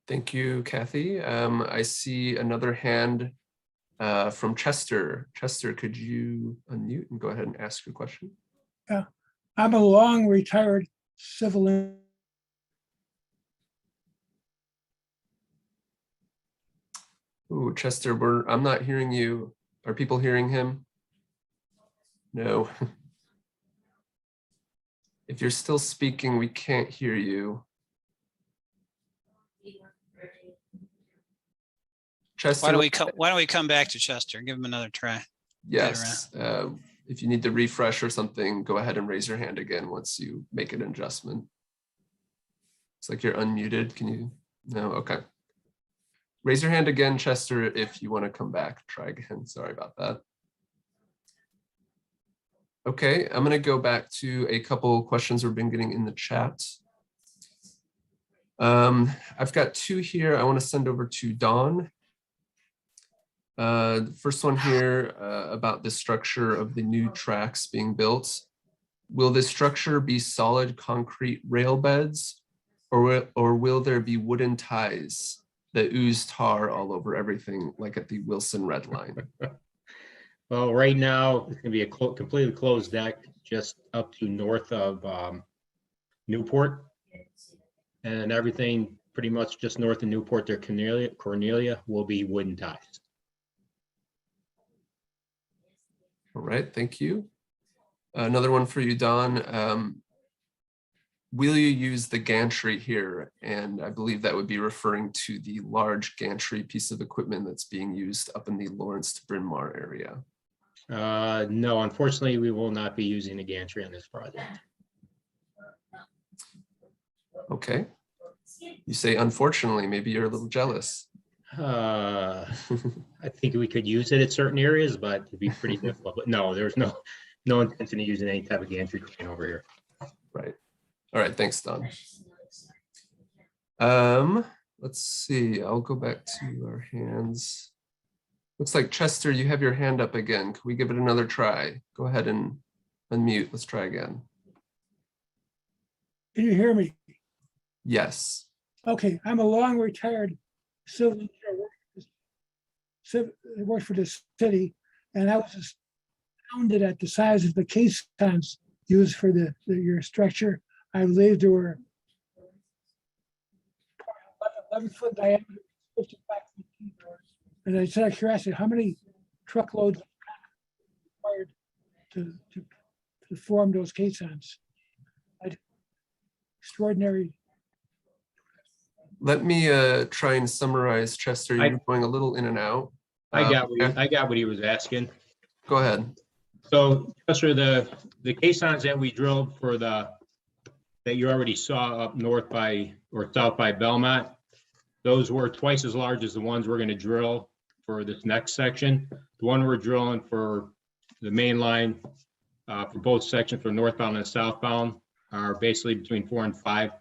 Speaker 1: Thank you, Kathy. I see another hand from Chester. Chester, could you unmute and go ahead and ask your question?
Speaker 9: Yeah, I'm a long retired civil engineer.
Speaker 1: Ooh, Chester, I'm not hearing you. Are people hearing him? No. If you're still speaking, we can't hear you. Chester,
Speaker 7: why don't we come back to Chester? Give him another try.
Speaker 1: Yes. If you need to refresh or something, go ahead and raise your hand again once you make an adjustment. It's like you're unmuted. Can you? No. Okay. Raise your hand again, Chester, if you want to come back. Try again. Sorry about that. Okay, I'm going to go back to a couple questions we've been getting in the chat. I've got two here I want to send over to Dawn. The first one here about the structure of the new tracks being built. Will this structure be solid concrete rail beds or will there be wooden ties that ooze tar all over everything like at the Wilson Red Line?
Speaker 5: Well, right now it's going to be a completely closed deck just up to north of Newport, and everything pretty much just north of Newport there, Cornelia will be wooden ties.
Speaker 1: All right, thank you. Another one for you, Don. Will you use the gantry here? And I believe that would be referring to the large gantry piece of equipment that's being used up in the Lawrence to Bryn Mawr area.
Speaker 5: No, unfortunately, we will not be using the gantry on this project.
Speaker 1: Okay. You say unfortunately, maybe you're a little jealous.
Speaker 5: I think we could use it at certain areas, but it'd be pretty difficult. But no, there's no intention of using any type of gantry crane over here.
Speaker 1: Right. All right, thanks, Don. Let's see, I'll go back to our hands. Looks like Chester, you have your hand up again. Can we give it another try? Go ahead and unmute. Let's try again.
Speaker 9: Can you hear me?
Speaker 1: Yes.
Speaker 9: Okay, I'm a long retired civil engineer, worked for the city, and I was astounded at the size of the caissons used for your structure. I believe there were 11-foot diameter, 55 feet deep. And I said, out of curiosity, how many truckloads required to form those caissons? Extraordinary.
Speaker 1: Let me try and summarize, Chester. You're going a little in and out.
Speaker 5: I got what he was asking.
Speaker 1: Go ahead.
Speaker 5: So, Chester, the caissons that we drilled for that you already saw up north by or south by Belmont, those were twice as large as the ones we're going to drill for this next section. The one we're drilling for the main line for both sections for northbound and southbound are basically between 4 and 5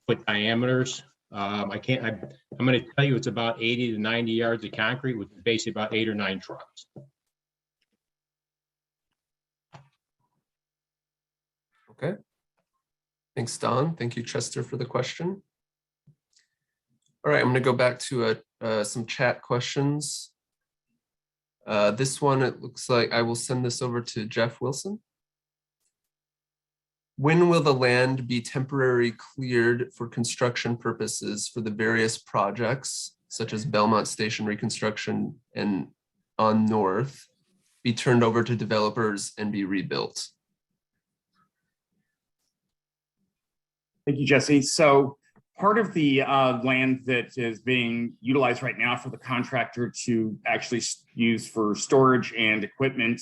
Speaker 5: foot diameters. I'm going to tell you it's about 80 to 90 yards of concrete, which is basically about 8 or 9 trucks.
Speaker 1: Okay. Thanks, Don. Thank you, Chester, for the question. All right, I'm going to go back to some chat questions. This one, it looks like I will send this over to Jeff Wilson. When will the land be temporarily cleared for construction purposes for the various projects, such as Belmont Station reconstruction and on North, be turned over to developers and be rebuilt?
Speaker 10: Thank you, Jesse. So part of the land that is being utilized right now for the contractor to actually use for storage and equipment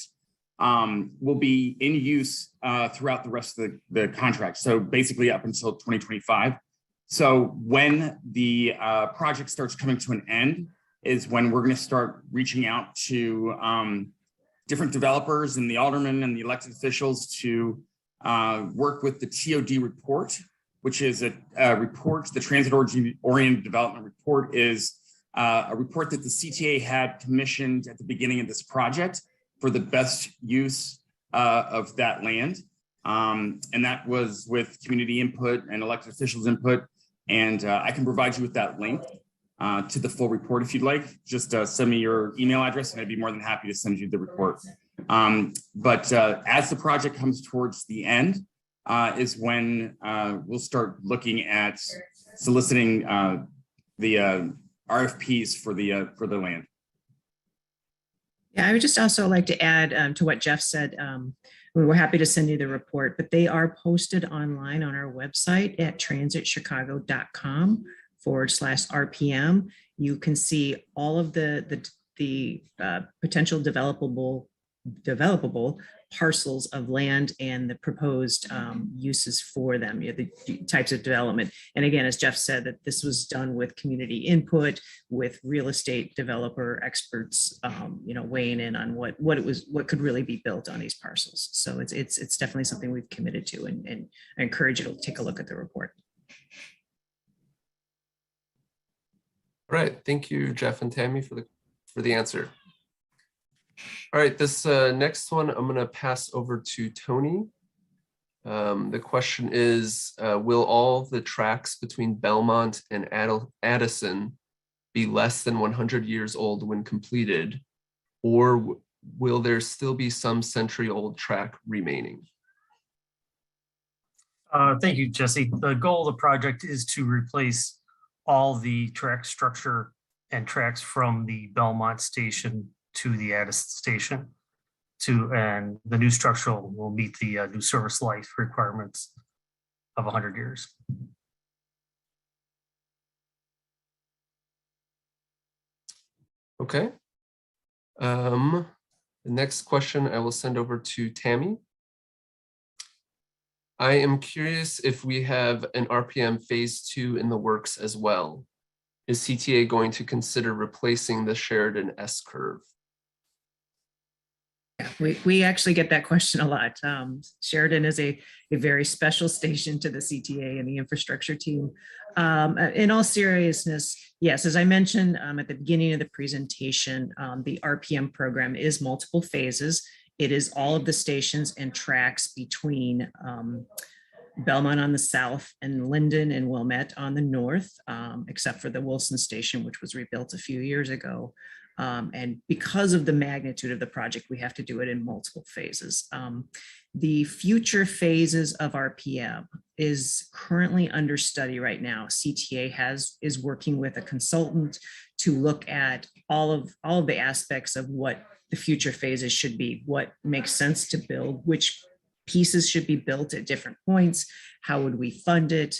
Speaker 10: will be in use throughout the rest of the contract. So basically up until 2025. So when the project starts coming to an end is when we're going to start reaching out to different developers and the aldermen and the elected officials to work with the TOD report, which is a report. The Transit-Oriented Development Report is a report that the CTA had commissioned at the beginning of this project for the best use of that land. And that was with community input and elected officials input. And I can provide you with that link to the full report if you'd like. Just send me your email address and I'd be more than happy to send you the report. But as the project comes towards the end, is when we'll start looking at soliciting the RFPs for the land.
Speaker 3: Yeah, I would just also like to add to what Jeff said. We were happy to send you the report, but they are posted online on our website at transitchicago.com/RPM. You can see all of the potential developable parcels of land and the proposed uses for them, the types of development. And again, as Jeff said, that this was done with community input, with real estate developer experts, weighing in on what could really be built on these parcels. So it's definitely something we've committed to, and I encourage you to take a look at the report.
Speaker 1: All right, thank you, Jeff and Tammy, for the answer. All right, this next one I'm going to pass over to Tony. The question is, will all the tracks between Belmont and Addison be less than 100 years old when completed, or will there still be some century-old track remaining?
Speaker 11: Thank you, Jesse. The goal of the project is to replace all the track structure and tracks from the Belmont station to the Addison station. and the new structure will meet the new service life requirements of 100 years.
Speaker 1: Okay. The next question I will send over to Tammy. I am curious if we have an RPM phase 2 in the works as well. Is CTA going to consider replacing the Sheridan S curve?
Speaker 3: Yeah, we actually get that question a lot. Sheridan is a very special station to the CTA and the infrastructure team. In all seriousness, yes, as I mentioned at the beginning of the presentation, the RPM program is multiple phases. It is all of the stations and tracks between Belmont on the south and Linden and Wilmette on the north, except for the Wilson station, which was rebuilt a few years ago. And because of the magnitude of the project, we have to do it in multiple phases. The future phases of RPM is currently under study right now. CTA is working with a consultant to look at all of the aspects of what the future phases should be, what makes sense to build, which pieces should be built at different points, how would we fund it?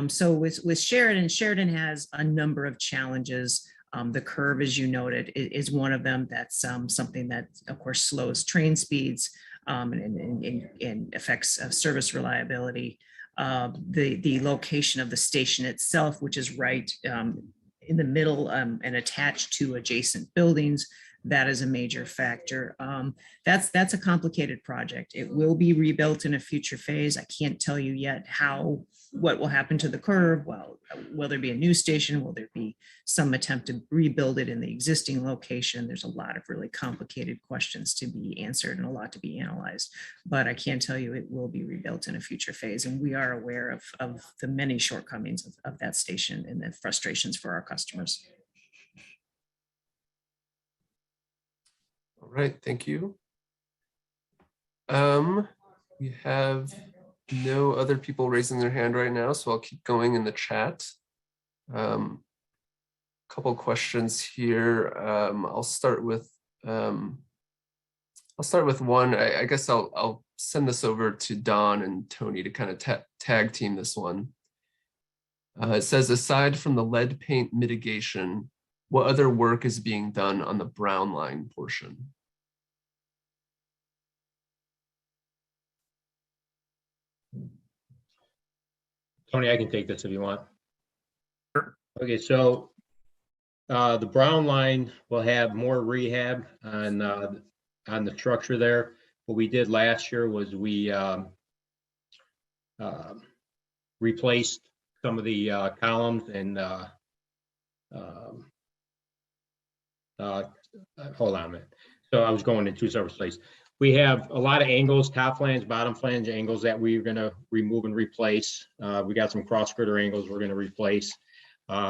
Speaker 3: So with Sheridan has a number of challenges. The curve, as you noted, is one of them. That's something that, of course, slows train speeds and affects service reliability. The location of the station itself, which is right in the middle and attached to adjacent buildings, that is a major factor. That's a complicated project. It will be rebuilt in a future phase. I can't tell you yet what will happen to the curve. Well, will there be a new station? Will there be some attempt to rebuild it in the existing location? There's a lot of really complicated questions to be answered and a lot to be analyzed, but I can tell you it will be rebuilt in a future phase. And we are aware of the many shortcomings of that station and the frustrations for our customers.
Speaker 1: All right, thank you. We have no other people raising their hand right now, so I'll keep going in the chat. Couple questions here. I'll start with one. I guess I'll send this over to Don and Tony to kind of tag team this one. It says, aside from the lead paint mitigation, what other work is being done on the brown line portion?
Speaker 5: Tony, I can take this if you want. Sure. Okay, so the brown line will have more rehab on the structure there. What we did last year was we replaced some of the columns and hold on a minute. So I was going in two separate places. We have a lot of angles, top flange, bottom flange angles that we're going to remove and replace. We got some cross girder angles we're going to replace.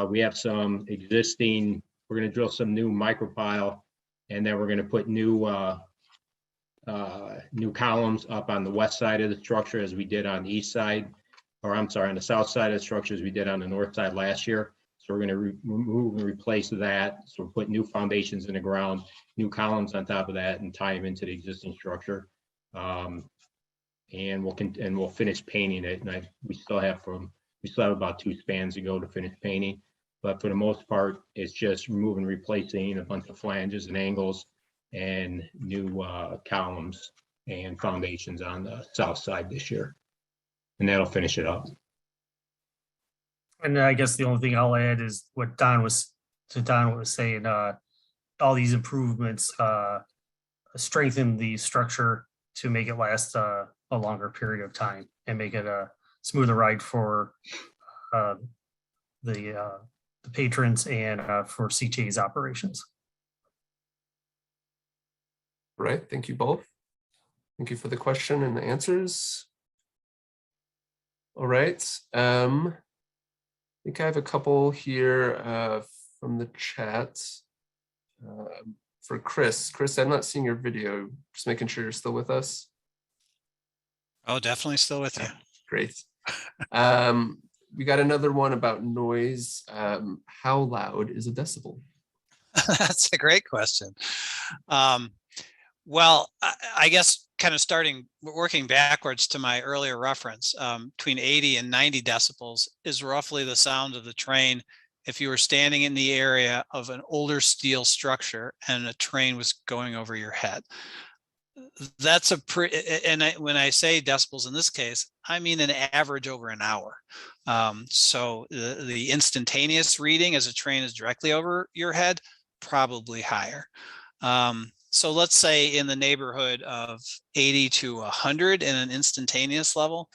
Speaker 5: We have some existing, we're going to drill some new micropile, and then we're going to put new columns up on the west side of the structure as we did on the east side, or I'm sorry, on the south side of the structure as we did on the north side last year. So we're going to remove and replace that. So we'll put new foundations in the ground, new columns on top of that, and tie them into the existing structure. And we'll finish painting it. And we still have about 2 spans to go to finish painting. But for the most part, it's just removing, replacing a bunch of flanges and angles and new columns and foundations on the south side this year. And that'll finish it up.
Speaker 11: And I guess the only thing I'll add is what Don was saying, all these improvements strengthen the structure to make it last a longer period of time and make it a smoother ride for the patrons and for CTA's operations.
Speaker 1: All right, thank you both. Thank you for the question and the answers. All right. I think I have a couple here from the chat for Chris. Chris, I'm not seeing your video. Just making sure you're still with us.
Speaker 7: Oh, definitely still with you.
Speaker 1: Great. We got another one about noise. How loud is a decibel?
Speaker 7: That's a great question. Well, I guess kind of working backwards to my earlier reference, between 80 and 90 decibels is roughly the sound of the train if you were standing in the area of an older steel structure and a train was going over your head. That's when I say decibels in this case, I mean an average over an hour. So the instantaneous reading as a train is directly over your head, probably higher. So let's say in the neighborhood of 80 to 100 in an instantaneous level,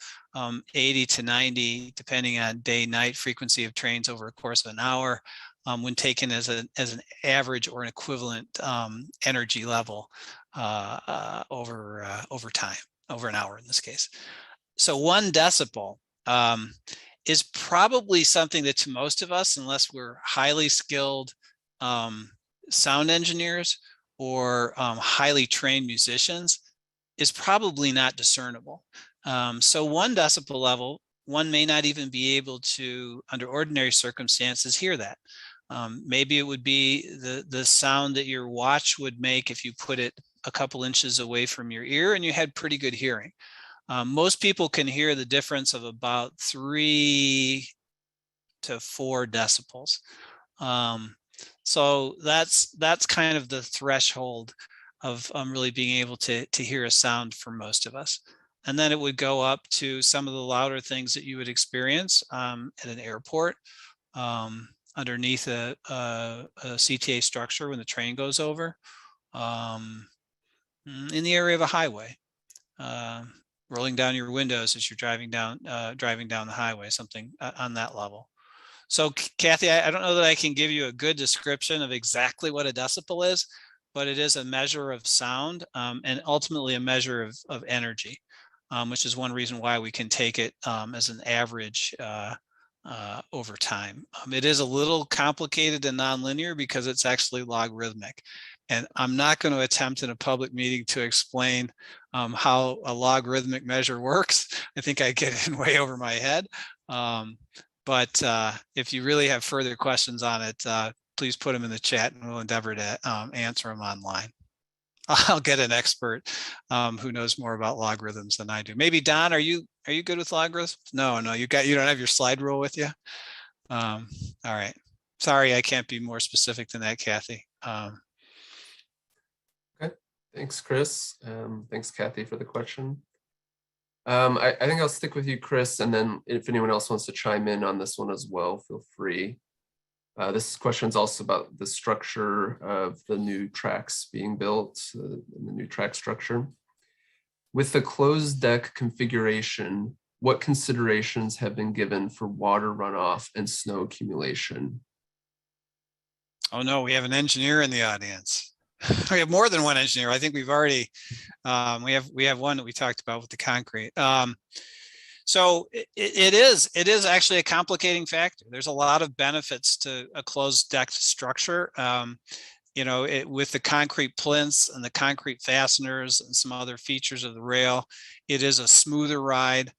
Speaker 7: 80 to 90, depending on day, night, frequency of trains over a course of an hour, when taken as an average or an equivalent energy level over time, over an hour in this case. So 1 decibel is probably something that to most of us, unless we're highly skilled sound engineers or highly trained musicians, is probably not discernible. So 1 decibel level, one may not even be able to, under ordinary circumstances, hear that. Maybe it would be the sound that your watch would make if you put it a couple inches away from your ear and you had pretty good hearing. Most people can hear the difference of about 3 to 4 decibels. So that's kind of the threshold of really being able to hear a sound for most of us. And then it would go up to some of the louder things that you would experience at an airport, underneath a CTA structure when the train goes over, in the area of a highway, rolling down your windows as you're driving down the highway, something on that level. So Kathy, I don't know that I can give you a good description of exactly what a decibel is, but it is a measure of sound and ultimately a measure of energy, which is one reason why we can take it as an average over time. It is a little complicated and nonlinear because it's actually logarithmic. And I'm not going to attempt in a public meeting to explain how a logarithmic measure works. I think I get in way over my head. But if you really have further questions on it, please put them in the chat and we'll endeavor to answer them online. I'll get an expert who knows more about logarithms than I do. Maybe Don, are you good with logarithms? No, you don't have your slide rule with you. All right. Sorry, I can't be more specific than that, Kathy.
Speaker 1: Okay, thanks, Chris. Thanks, Kathy, for the question. I think I'll stick with you, Chris, and then if anyone else wants to chime in on this one as well, feel free. This question is also about the structure of the new tracks being built, the new track structure. With the closed deck configuration, what considerations have been given for water runoff and snow accumulation?
Speaker 7: Oh no, we have an engineer in the audience. We have more than one engineer. I think we've already, we have one that we talked about with the concrete. So it is actually a complicating factor. There's a lot of benefits to a closed deck structure. With the concrete plinths and the concrete fasteners and some other features of the rail, it is a smoother ride.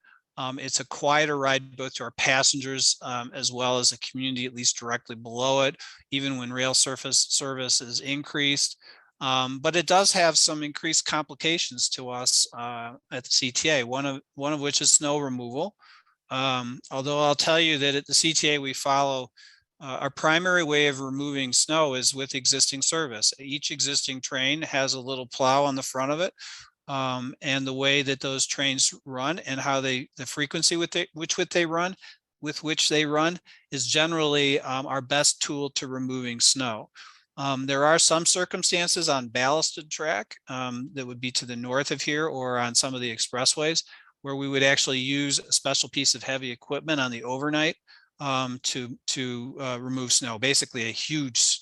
Speaker 7: It's a quieter ride both to our passengers as well as the community, at least directly below it, even when rail service is increased. But it does have some increased complications to us at the CTA, one of which is snow removal. Although I'll tell you that at the CTA we follow our primary way of removing snow is with existing service. Each existing train has a little plow on the front of it. And the way that those trains run and how the frequency with which they run is generally our best tool to removing snow. There are some circumstances on ballasted track that would be to the north of here or on some of the expressways where we would actually use a special piece of heavy equipment on the overnight to remove snow, basically a huge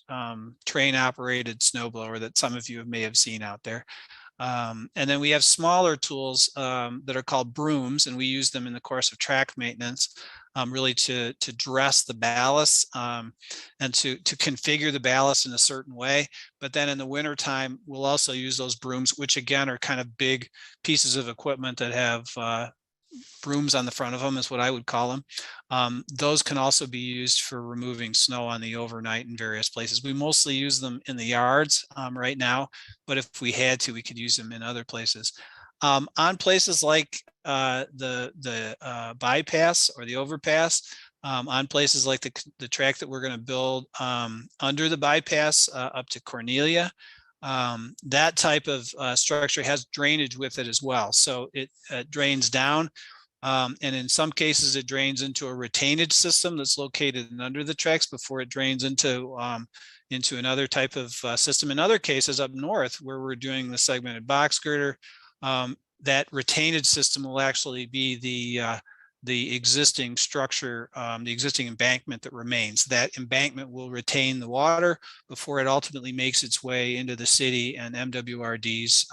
Speaker 7: train operated snowblower that some of you may have seen out there. And then we have smaller tools that are called brooms, and we use them in the course of track maintenance, really to dress the ballast and to configure the ballast in a certain way. But then in the wintertime, we'll also use those brooms, which again are kind of big pieces of equipment that have brooms on the front of them is what I would call them. Those can also be used for removing snow on the overnight in various places. We mostly use them in the yards right now, but if we had to, we could use them in other places. On places like the bypass or the overpass, on places like the track that we're going to build under the bypass up to Cornelia, that type of structure has drainage with it as well. So it drains down, and in some cases it drains into a retainage system that's located under the tracks before it drains into another type of system. In other cases up north where we're doing the segmented box girder, that retainage system will actually be the existing structure, the existing embankment that remains. That embankment will retain the water before it ultimately makes its way into the city and MWRD's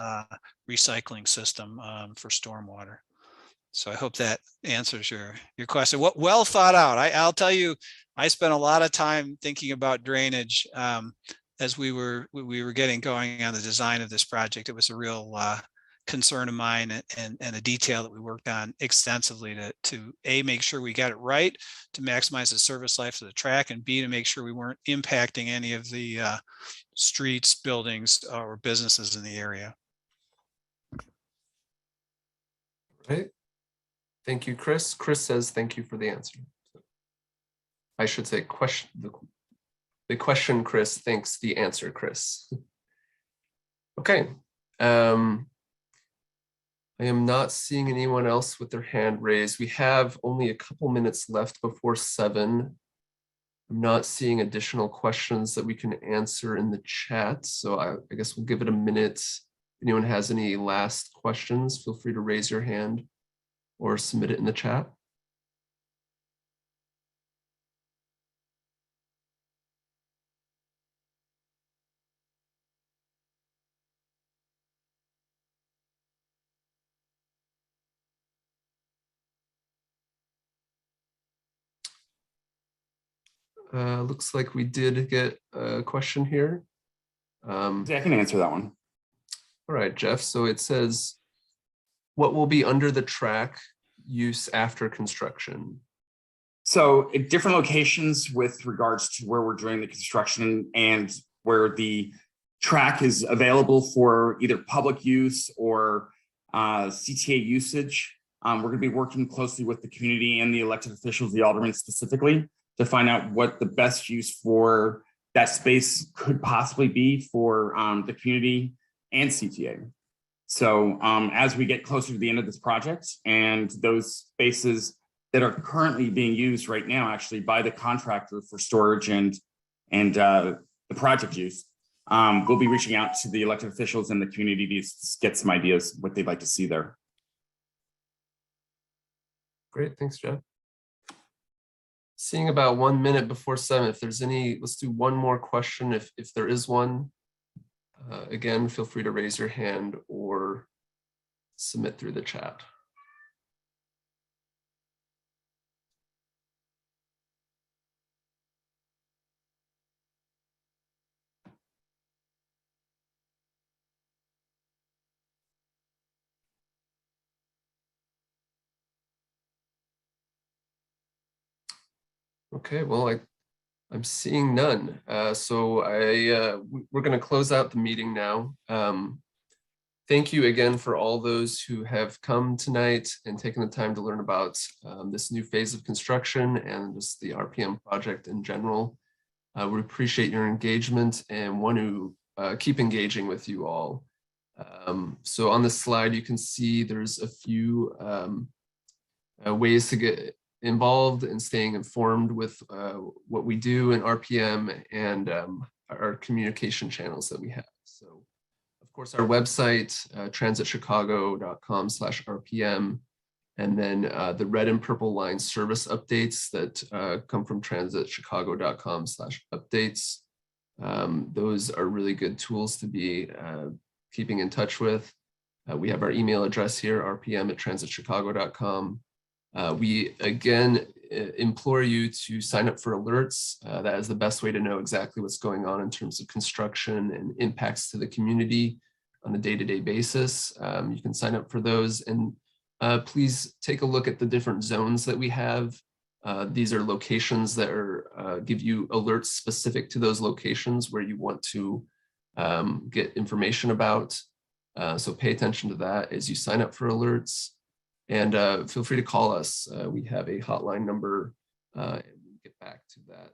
Speaker 7: recycling system for stormwater. So I hope that answers your question. Well thought out. I'll tell you, I spent a lot of time thinking about drainage as we were getting going on the design of this project. It was a real concern of mine and a detail that we worked on extensively to A, make sure we got it right, to maximize the service life of the track, and B, to make sure we weren't impacting any of the streets, buildings, or businesses in the area.
Speaker 1: Right. Thank you, Chris. Chris says thank you for the answer. I should say question. The question, Chris, thanks the answer, Chris. Okay. I am not seeing anyone else with their hand raised. We have only a couple minutes left before 7. I'm not seeing additional questions that we can answer in the chat. So I guess we'll give it a minute. If anyone has any last questions, feel free to raise your hand or submit it in the chat. Looks like we did get a question here.
Speaker 10: I can answer that one.
Speaker 1: All right, Jeff. So it says, what will be under the track use after construction?
Speaker 10: So at different locations with regards to where we're doing the construction and where the track is available for either public use or CTA usage, we're going to be working closely with the community and the elected officials, the aldermen specifically, to find out what the best use for that space could possibly be for the community and CTA. So as we get closer to the end of this project and those spaces that are currently being used right now actually by the contractor for storage and the project use, we'll be reaching out to the elected officials and the community to get some ideas what they'd like to see there.
Speaker 1: Great, thanks, Jeff. Seeing about 1 minute before 7, if there's any, let's do one more question if there is one. Again, feel free to raise your hand or submit through the chat. Okay, well, I'm seeing none. So we're going to close out the meeting now. Thank you again for all those who have come tonight and taken the time to learn about this new phase of construction and just the RPM project in general. We appreciate your engagement and want to keep engaging with you all. So on this slide, you can see there's a few ways to get involved in staying informed with what we do in RPM and our communication channels that we have. So, of course, our website, transitchicago.com/RPM, and then the red and purple line service updates that come from transitchicago.com/updates. Those are really good tools to be keeping in touch with. We have our email address here, rpm@transitchicago.com. We again implore you to sign up for alerts. That is the best way to know exactly what's going on in terms of construction and impacts to the community on a day-to-day basis. You can sign up for those, and please take a look at the different zones that we have. These are locations that are give you alerts specific to those locations where you want to get information about. So pay attention to that as you sign up for alerts, and feel free to call us. We have a hotline number, and we'll get back to that.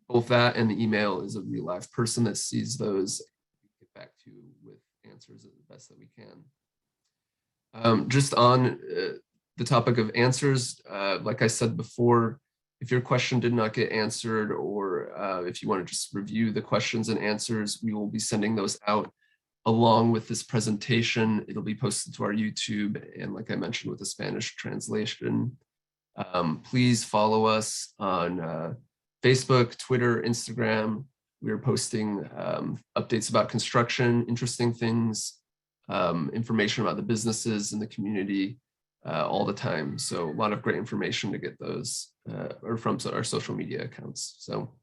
Speaker 1: Both that and the email is a real live person that sees those. We'll get back to you with answers at the best that we can. Just on the topic of answers, like I said before, if your question did not get answered, or if you want to just review the questions and answers, we will be sending those out along with this presentation. It'll be posted to our YouTube, and like I mentioned, with the Spanish translation. Please follow us on Facebook, Twitter, Instagram. We are posting updates about construction, interesting things, information about the businesses in the community all the time. So a lot of great information to get those or from our social media accounts. So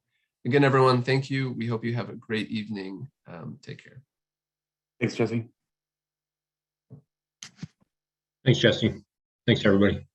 Speaker 1: again, everyone, thank you. We hope you have a great evening. Take care.
Speaker 10: Thanks, Jesse.
Speaker 5: Thanks, Jesse. Thanks, everybody.